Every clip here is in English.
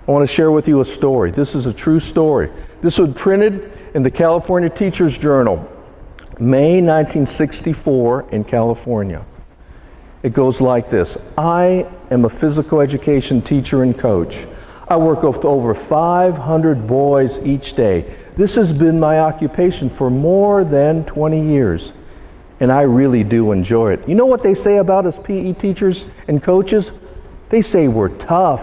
I want to share with you a story. This is a true story. This was printed in the California Teachers Journal, May 1964 in California. It goes like this. I am a physical education teacher and coach. I work with over 500 boys each day. This has been my occupation for more than 20 years, and I really do enjoy it. You know what they say about us PE teachers and coaches? They say we're tough,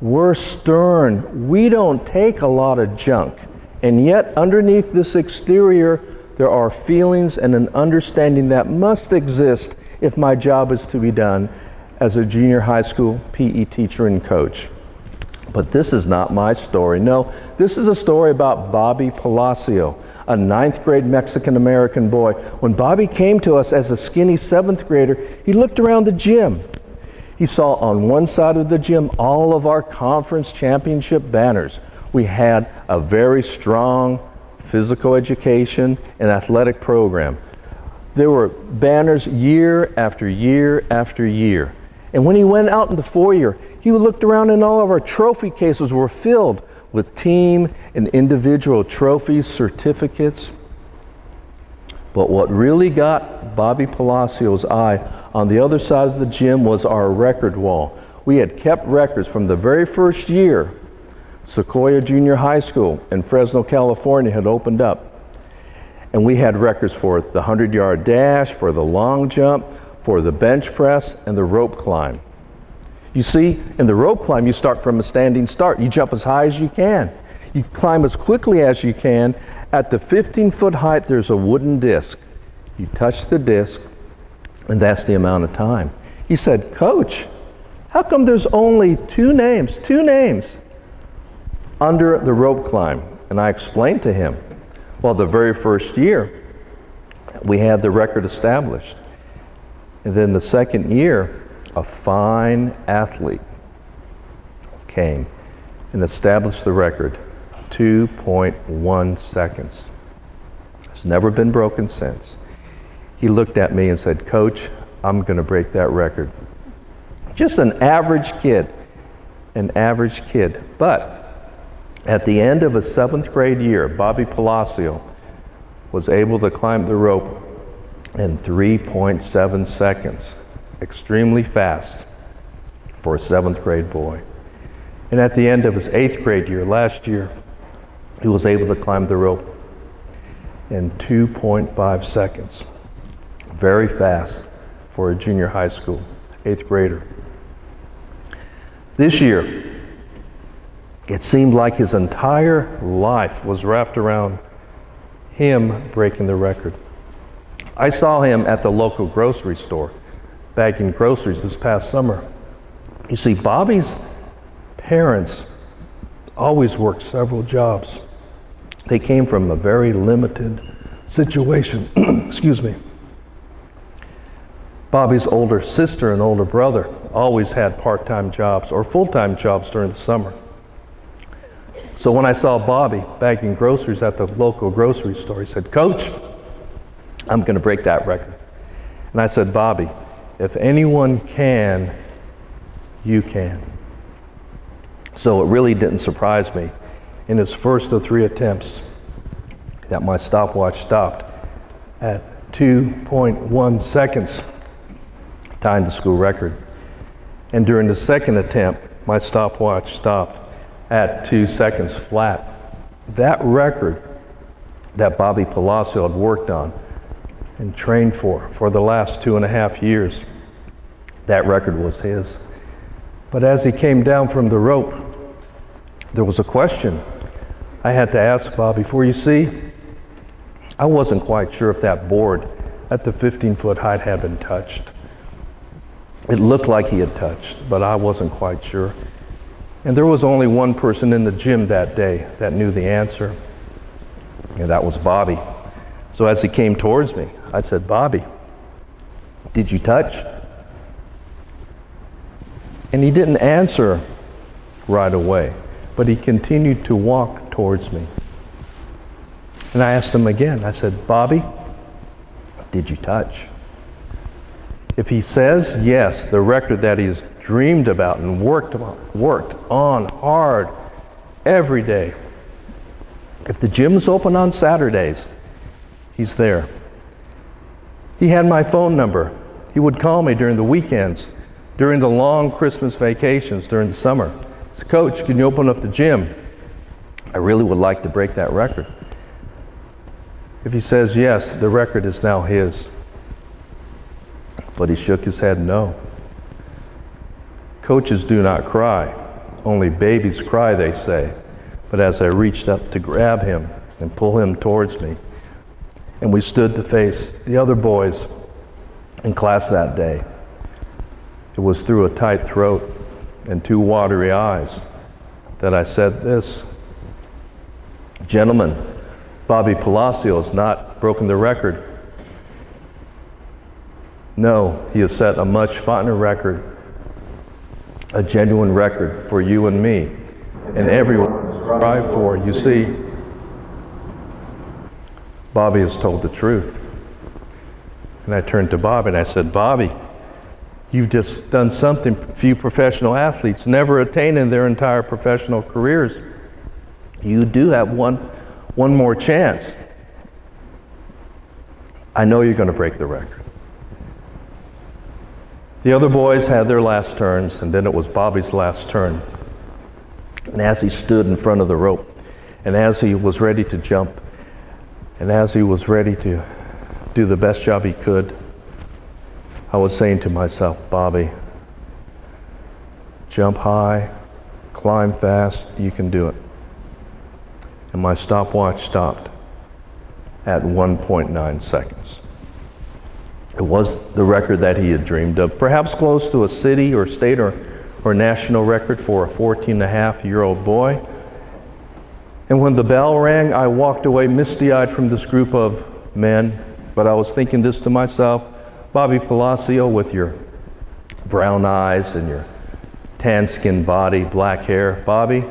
we're stern, we don't take a lot of junk. And yet, underneath this exterior, there are feelings and an understanding that must exist if my job is to be done as a junior high school PE teacher and coach. But this is not my story. No, this is a story about Bobby Palacio, a 9th grade Mexican-American boy. When Bobby came to us as a skinny 7th grader, he looked around the gym. He saw on one side of the gym all of our conference championship banners. We had a very strong physical education and athletic program. There were banners year after year after year. And when he went out in the foyer, he looked around and all of our trophy cases were filled with team and individual trophies, certificates. But what really got Bobby Palacio's eye on the other side of the gym was our record wall. We had kept records from the very first year Sequoia Junior High School in Fresno, California had opened up. And we had records for the 100-yard dash, for the long jump, for the bench press, and the rope climb. You see, in the rope climb, you start from a standing start. You jump as high as you can. You climb as quickly as you can. At the 15-foot height, there's a wooden disc. You touch the disc, and that's the amount of time. He said, Coach, how come there's only two names under the rope climb? And I explained to him, well, the very first year, we had the record established. And then the second year, a fine athlete came and established the record, 2.1 seconds. It's never been broken since. He looked at me and said, Coach, I'm going to break that record. Just an average kid. But at the end of a 7th grade year, Bobby Palacio was able to climb the rope in 3.7 seconds. Extremely fast for a 7th grade boy. And at the end of his 8th grade year, last year, he was able to climb the rope in 2.5 seconds. Very fast for a junior high school 8th grader. This year, it seemed like his entire life was wrapped around him breaking the record. I saw him at the local grocery store bagging groceries this past summer. You see, Bobby's parents always worked several jobs. They came from a very limited situation. Excuse me. Bobby's older sister and older brother always had part-time jobs or full-time jobs during the summer. So when I saw Bobby bagging groceries at the local grocery store, he said, Coach, I'm going to break that record. And I said, Bobby, if anyone can, you can. So it really didn't surprise me in his first of 3 attempts that my stopwatch stopped at 2.1 seconds, tying the school record. And during the second attempt, my stopwatch stopped at 2 seconds flat. That record that Bobby Palacio had worked on and trained for the last 2.5 years, that record was his. But as he came down from the rope, there was a question I had to ask Bobby. For you see, I wasn't quite sure if that board at the 15-foot height had been touched. It looked like he had touched, but I wasn't quite sure. And there was only one person in the gym that day that knew the answer, and that was Bobby. So as he came towards me, I said, Bobby, did you touch? And he didn't answer right away, but he continued to walk towards me. And I asked him again, I said, Bobby, did you touch? If he says yes, the record that he's dreamed about and worked on hard every day. If the gym's open on Saturdays, he's there. He had my phone number. He would call me during the weekends, during the long Christmas vacations, during the summer. He said, "Coach, can you open up the gym? I really would like to break that record." If he says yes, the record is now his. But he shook his head no. Coaches do not cry. Only babies cry, they say. But as I reached up to grab him and pull him towards me, and we stood to face the other boys in class that day, it was through a tight throat and two watery eyes that I said this: "Gentlemen, Bobby Palacio has not broken the record. No, he has set a much finer record, a genuine record for you and me, and everyone to strive for. You see, Bobby has told the truth." And I turned to Bobby and I said, "Bobby, you've just done something few professional athletes never attain in their entire professional careers. You do have one more chance. I know you're going to break the record." The other boys had their last turns, and then it was Bobby's last turn. And as he stood in front of the rope, and as he was ready to jump, and as he was ready to do the best job he could, I was saying to myself, "Bobby, jump high, climb fast, you can do it." And my stopwatch stopped at 1.9 seconds. It was the record that he had dreamed of, perhaps close to a city or state or national record for a 14-and-a-half-year-old boy. And when the bell rang, I walked away misty-eyed from this group of men, but I was thinking this to myself: "Bobby Palacio, with your brown eyes and your tan-skinned body, black hair, Bobby,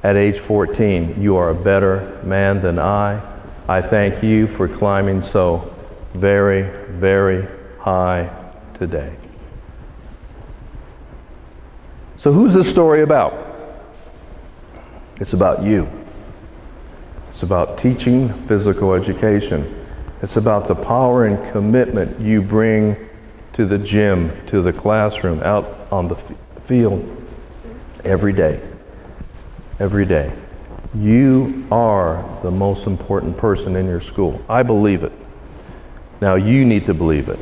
at age 14, you are a better man than I. I thank you for climbing so very, very high today." So who's this story about? It's about you. It's about teaching physical education. It's about the power and commitment you bring to the gym, to the classroom, out on the field every day. Every day. You are the most important person in your school. I believe it. Now you need to believe it.